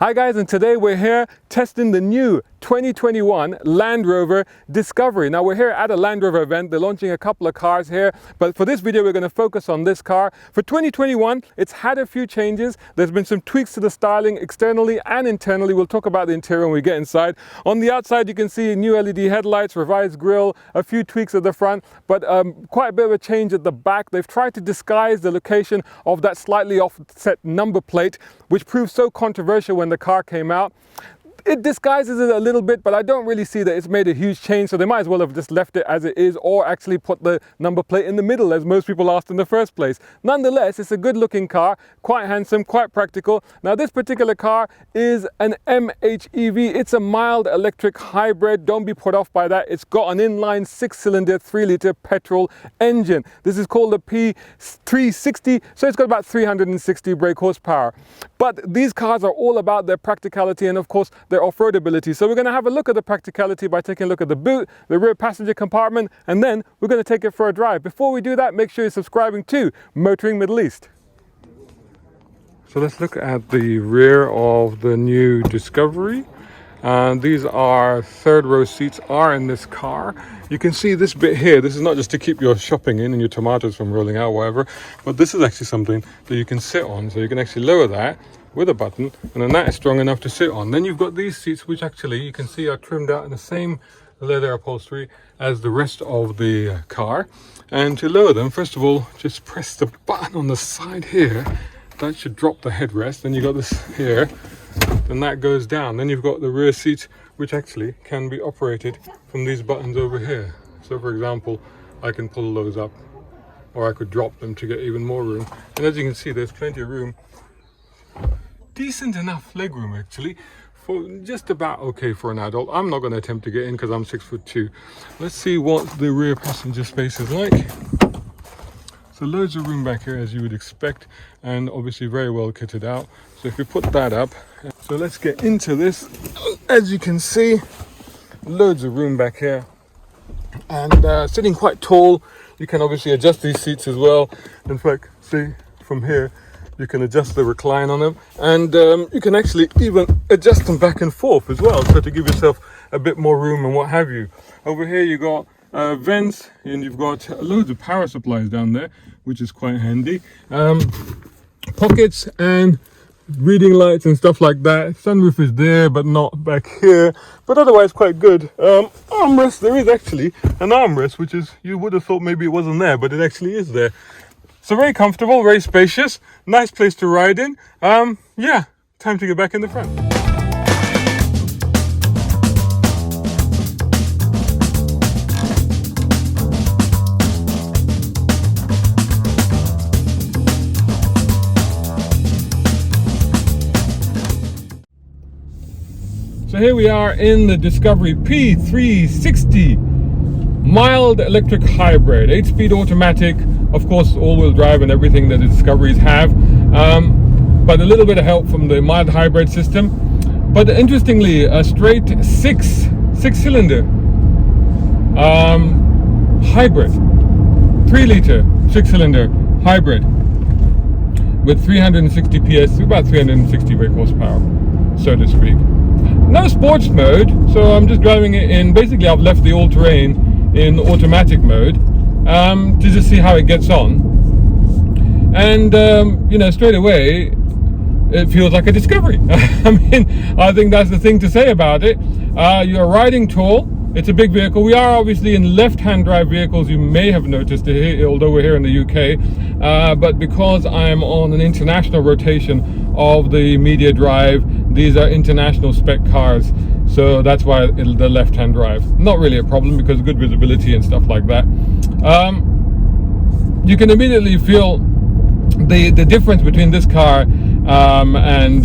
Hi guys, and today we're here testing the new 2021 Land Rover Discovery. Now we're here at a Land Rover event. They're launching a couple of cars here, but for this video we're going to focus on this car. For 2021, it's had a few changes. There's been some tweaks to the styling externally and internally. We'll talk about the interior when we get inside. On the outside you can see new LED headlights, revised grille, a few tweaks at the front, but quite a bit of a change at the back. They've tried to disguise the location of that slightly offset number plate, which proved so controversial when the car came out. It disguises it a little bit, but I don't really see that it's made a huge change, so they might as well have just left it as it is or actually put the number plate in the middle as most people asked in the first place. Nonetheless, it's a good looking car, quite handsome, quite practical. Now this particular car is an MHEV. It's a mild electric hybrid. Don't be put off by that. It's got an inline 6-cylinder 3-litre petrol engine. This is called a P360, so it's got about 360 brake horsepower. But these cars are all about their practicality and of course their off-road ability. So we're going to have a look at the practicality by taking a look at the boot, the rear passenger compartment, and then we're going to take it for a drive. Before we do that, make sure you're subscribing to Motoring Middle East. So let's look at the rear of the new Discovery. These are third row seats are in this car. You can see this bit here. This is not just to keep your shopping in and your tomatoes from rolling out or whatever, but this is actually something that you can sit on. So you can actually lower that with a button, and then that is strong enough to sit on. Then you've got these seats, which actually you can see are trimmed out in the same leather upholstery as the rest of the car. And to lower them, first of all, just press the button on the side here. That should drop the headrest. Then you got this here, then that goes down. Then you've got the rear seats, which actually can be operated from these buttons over here. So for example, I can pull those up, or I could drop them to get even more room. And as you can see, there's plenty of room. Decent enough leg room actually, for just about okay for an adult. I'm not going to attempt to get in because I'm 6'2". Let's see what the rear passenger space is like. So loads of room back here as you would expect, and obviously very well kitted out. So if we put that up, so let's get into this. As you can see, loads of room back here, and sitting quite tall. You can obviously adjust these seats as well. In fact, see from here you can adjust the recline on them, and you can actually even adjust them back and forth as well, so to give yourself a bit more room and what have you. Over here you got vents, and you've got loads of power supplies down there, which is quite handy. Pockets and reading lights and stuff like that. Sunroof is there but not back here, but otherwise quite good. Armrest, there is actually an armrest, which is, you would have thought maybe it wasn't there, but it actually is there. So very comfortable, very spacious, nice place to ride in. Yeah, time to get back in the front. So here we are in the Discovery P360. Mild electric hybrid, 8-speed automatic, of course all-wheel drive and everything that the Discoveries have, but a little bit of help from the mild hybrid system. But interestingly, a straight six-cylinder hybrid, 3-litre 6-cylinder hybrid with 360 PS, about 360 brake horsepower, so to speak. No sports mode, so I'm just driving it in. Basically, I've left the all-terrain in automatic mode to just see how it gets on, and you know, straight away it feels like a Discovery. I mean, I think that's the thing to say about it. You're riding tall. It's a big vehicle. We are obviously in left-hand drive vehicles, you may have noticed it, although we're here in the UK, but because I'm on an international rotation of the media drive, these are international spec cars, so that's why the left-hand drive. Not really a problem because good visibility and stuff like that. You can immediately feel the difference between this car and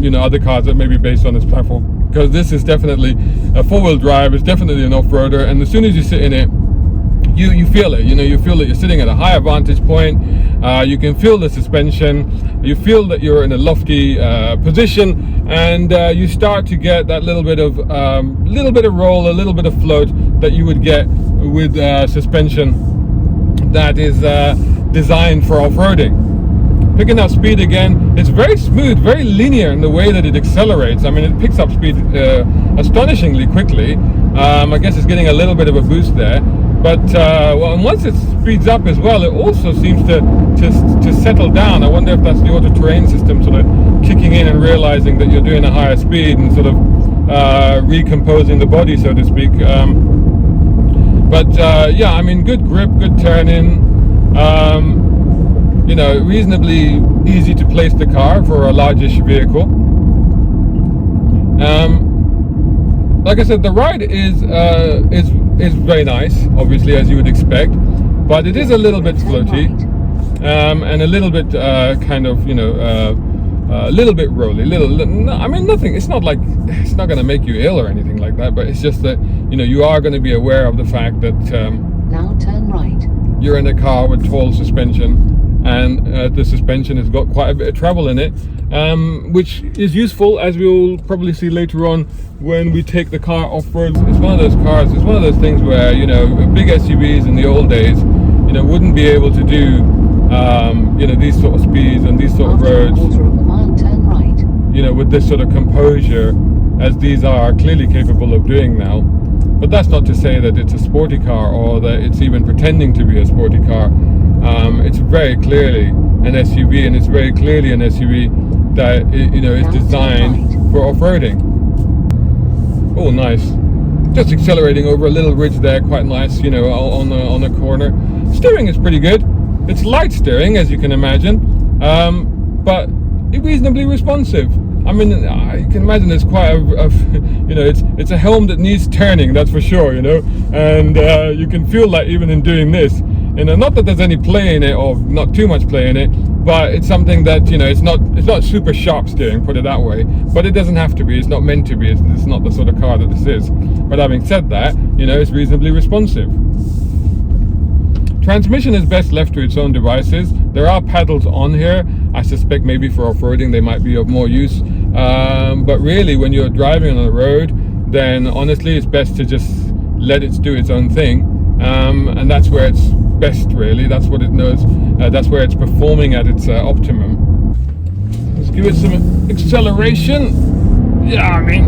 you know, other cars that may be based on this platform, because this is definitely a four-wheel drive. It's definitely an off-roader, and as soon as you sit in it, you feel it. You know, you feel that you're sitting at a higher vantage point. You can feel the suspension. You feel that you're in a lofty position, and you start to get that little bit of roll, a little bit of float that you would get with suspension that is designed for off-roading. picking up speed again. It's very smooth, very linear in the way that it accelerates. I mean, it picks up speed astonishingly quickly. I guess it's getting a little bit of a boost there. But well, and once it speeds up as well, it also seems to settle down. I wonder if that's the auto-terrain system sort of kicking in and realizing that you're doing a higher speed and sort of recomposing the body, so to speak. But yeah, I mean, good grip, good turning. You know, reasonably easy to place the car for a largish vehicle. Like I said, the ride is very nice, obviously, as you would expect, but it is a little bit floaty, and a little bit kind of, you know, a little bit rolly. I mean, nothing. It's not like it's not going to make you ill or anything like that, but it's just that, you know, you are going to be aware of the fact that now turn right. You're in a car with tall suspension. And the suspension has got quite a bit of travel in it, which is useful, as we'll probably see later on when we take the car off-road. It's one of those cars, it's one of those things where, you know, big SUVs in the old days, you know, wouldn't be able to do, you know, these sort of speeds and these sort of roads, turn right. You know, with this sort of composure as these are clearly capable of doing now. But that's not to say that it's a sporty car or that it's even pretending to be a sporty car. It's very clearly an SUV, and it's very clearly an SUV that, you know, is designed for off-roading. Oh, nice. Just accelerating over a little ridge there, quite nice, you know, on a corner. Steering is pretty good. It's light steering, as you can imagine, but reasonably responsive. I mean, you can imagine there's quite you know, it's a helm that needs turning, that's for sure, you know, and you can feel that even in doing this. You know, not that there's any play in it, or not too much play in it, but it's something that, you know, it's not super sharp steering, put it that way, but it doesn't have to be. It's not meant to be. It's not the sort of car that this is. But having said that, you know, it's reasonably responsive. Transmission is best left to its own devices. There are paddles on here. I suspect maybe for off-roading they might be of more use, but really when you're driving on the road, then honestly it's best to just let it do its own thing, and that's where it's best, really. That's what it knows. That's where it's performing at its optimum. Let's give it some acceleration. Yeah, I mean,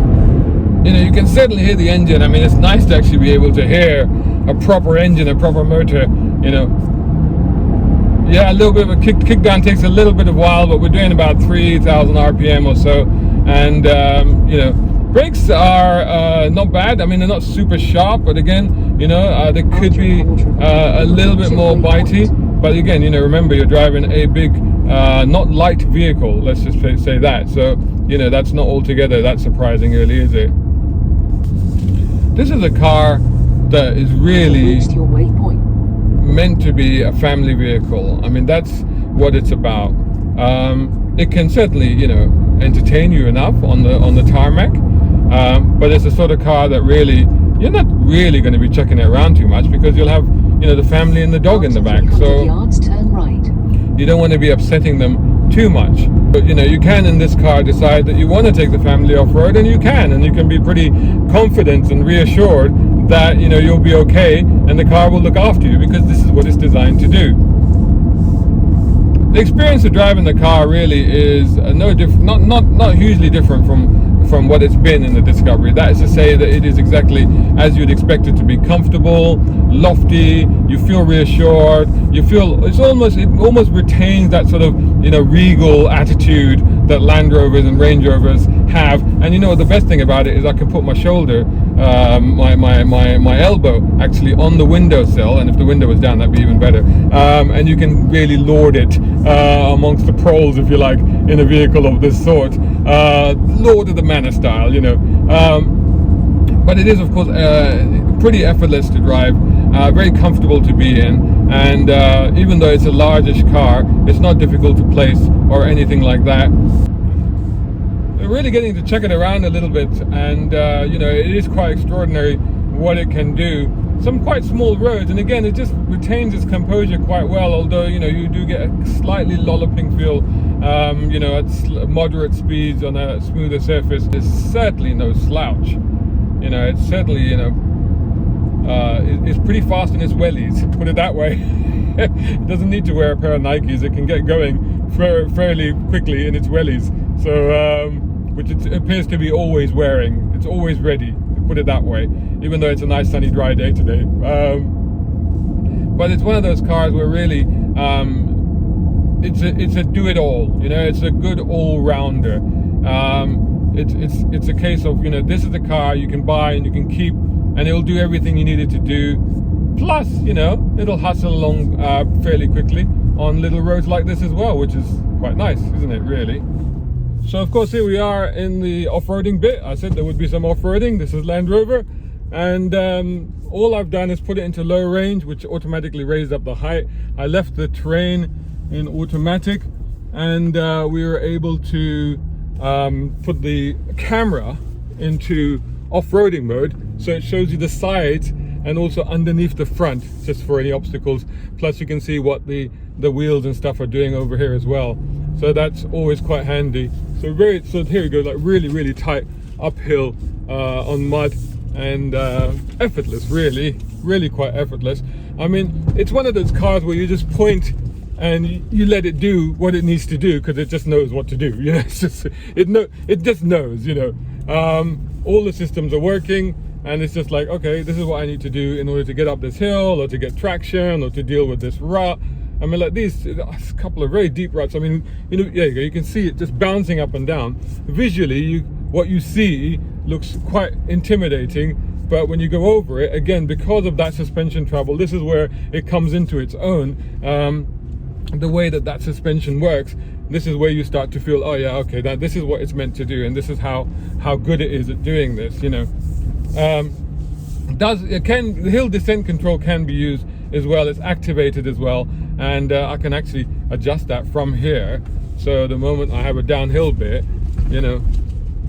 you know, you can certainly hear the engine. I mean, it's nice to actually be able to hear a proper engine, a proper motor, you know. Yeah, a little bit of a kick down takes a little bit of while, but we're doing about 3,000 RPM or so, and you know, brakes are not bad. I mean, they're not super sharp, but again, you know, they could be a little bit more bitey. But again, you know, remember you're driving a big, not light vehicle. Let's just say that. So, you know, that's not altogether that surprising, really, is it? This is a car that is really meant to be a family vehicle. I mean, that's what it's about. It can certainly, you know, entertain you enough on the tarmac, but it's the sort of car that really you're not really going to be chucking it around too much, because you'll have, you know, the family and the dog in the back, so you don't want to be upsetting them too much. But you know, you can in this car decide that you want to take the family off-road, and you can be pretty confident and reassured that, you know, you'll be okay and the car will look after you, because this is what it's designed to do. The experience of driving the car really is not hugely different from what it's been in the Discovery. That is to say that it is exactly as you'd expect it to be: comfortable, lofty. You feel reassured. You feel it almost retains that sort of, you know, regal attitude that Land Rovers and Range Rovers have. And you know, the best thing about it is I can put my shoulder, my elbow actually on the windowsill, and if the window was down, that'd be even better. And you can really lord it amongst the proles, if you like, in a vehicle of this sort. Lord of the Manor style, you know. But it is, of course, pretty effortless to drive, very comfortable to be in, and even though it's a largish car, it's not difficult to place or anything like that. We're really getting to check it around a little bit, and you know, it is quite extraordinary what it can do. Some quite small roads, and again, it just retains its composure quite well, although, you know, you do get a slightly lolloping feel, you know, at moderate speeds on a smoother surface. There's certainly no slouch. You know, it's certainly, you know, it's pretty fast in its wellies, put it that way. It doesn't need to wear a pair of Nikes. It can get going fairly quickly in its wellies. So, which it appears to be always wearing. It's always ready, to put it that way, even though it's a nice sunny dry day today. But it's one of those cars where really, it's a do-it-all. You know, it's a good all-rounder. It's a case of, you know, this is the car you can buy and you can keep, and it'll do everything you need it to do. Plus, you know, it'll hustle along fairly quickly on little roads like this as well, which is quite nice, isn't it, really? So, of course, here we are in the off-roading bit. I said there would be some off-roading. This is Land Rover. And all I've done is put it into low range, which automatically raised up the height. I left the terrain in automatic, and we were able to put the camera into off-roading mode, so it shows you the sides and also underneath the front, just for any obstacles. Plus you can see what the wheels and stuff are doing over here as well, so that's always quite handy. So here we go, like really tight uphill on mud, and effortless, really quite effortless. I mean, it's one of those cars where you just point and you let it do what it needs to do, because it just knows what to do. You know, it's just it just knows. You know, all the systems are working, and it's just like, okay, this is what I need to do in order to get up this hill, or to get traction, or to deal with this rut. I mean, like these a couple of very deep ruts. I mean, you know, yeah, you can see it just bouncing up and down. Visually, what you see looks quite intimidating, but when you go over it, again, because of that suspension travel, this is where it comes into its own. The way that suspension works, this is where you start to feel, oh yeah, okay, this is what it's meant to do, and this is how good it is at doing this. You know, the hill descent control can be used as well. It's activated as well, and I can actually adjust that from here. So the moment I have a downhill bit, you know,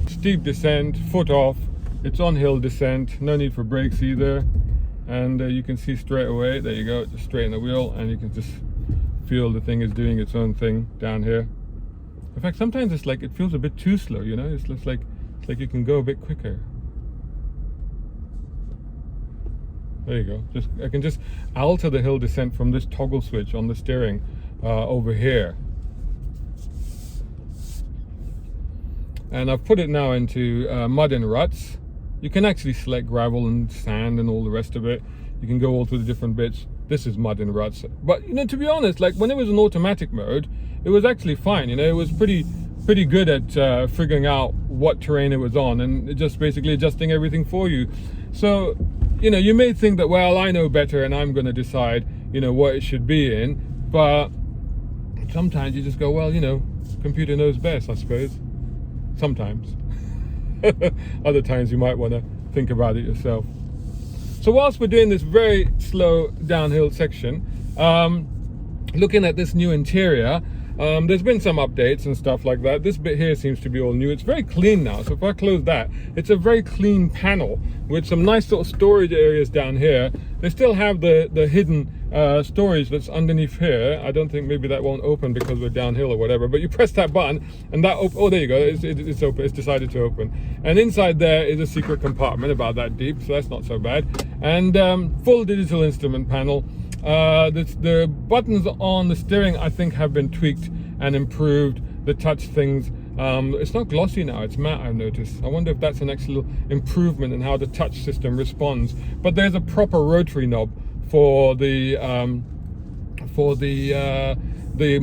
steep descent, foot off, it's on hill descent, no need for brakes either, and you can see straight away, there you go, just straighten the wheel, and you can just feel the thing is doing its own thing down here. In fact, sometimes it's like it feels a bit too slow, you know, it's like you can go a bit quicker. There you go. I can just alter the hill descent from this toggle switch on the steering over here. And I've put it now into mud and ruts. You can actually select gravel and sand and all the rest of it. You can go all through the different bits. This is mud and ruts. But, you know, to be honest, like when it was in automatic mode, it was actually fine. You know, it was pretty good at figuring out what terrain it was on, and just basically adjusting everything for you. So, you know, you may think that, well, I know better and I'm going to decide, you know, what it should be in. But sometimes you just go, well, you know, computer knows best, I suppose. Sometimes. Other times you might want to think about it yourself. So whilst we're doing this very slow downhill section, looking at this new interior, there's been some updates and stuff like that. This bit here seems to be all new. It's very clean now. So if I close that, it's a very clean panel with some nice sort of storage areas down here. They still have the hidden storage that's underneath here. I don't think, maybe that won't open because we're downhill or whatever, but you press that button and that oh, there you go, it's open. It's decided to open, and inside there is a secret compartment about that deep, so that's not so bad. And full digital instrument panel. The buttons on the steering, I think, have been tweaked and improved. The touch things, it's not glossy now, it's matte, I've noticed. I wonder if that's an actual improvement in how the touch system responds. But there's a proper rotary knob for the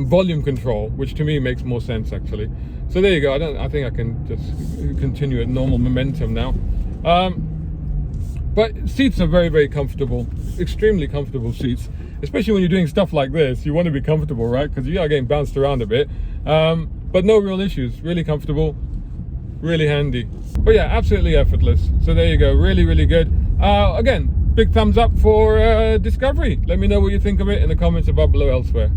volume control, which to me makes more sense actually. So there you go. I think I can just continue at normal momentum now. But seats are very, very comfortable, extremely comfortable seats, especially when you're doing stuff like this. You want to be comfortable, right? Because you are getting bounced around a bit. But no real issues, really comfortable, really handy. But yeah, absolutely effortless. So there you go, really, really good. Again, big thumbs up for Discovery. Let me know what you think of it in the comments above below elsewhere.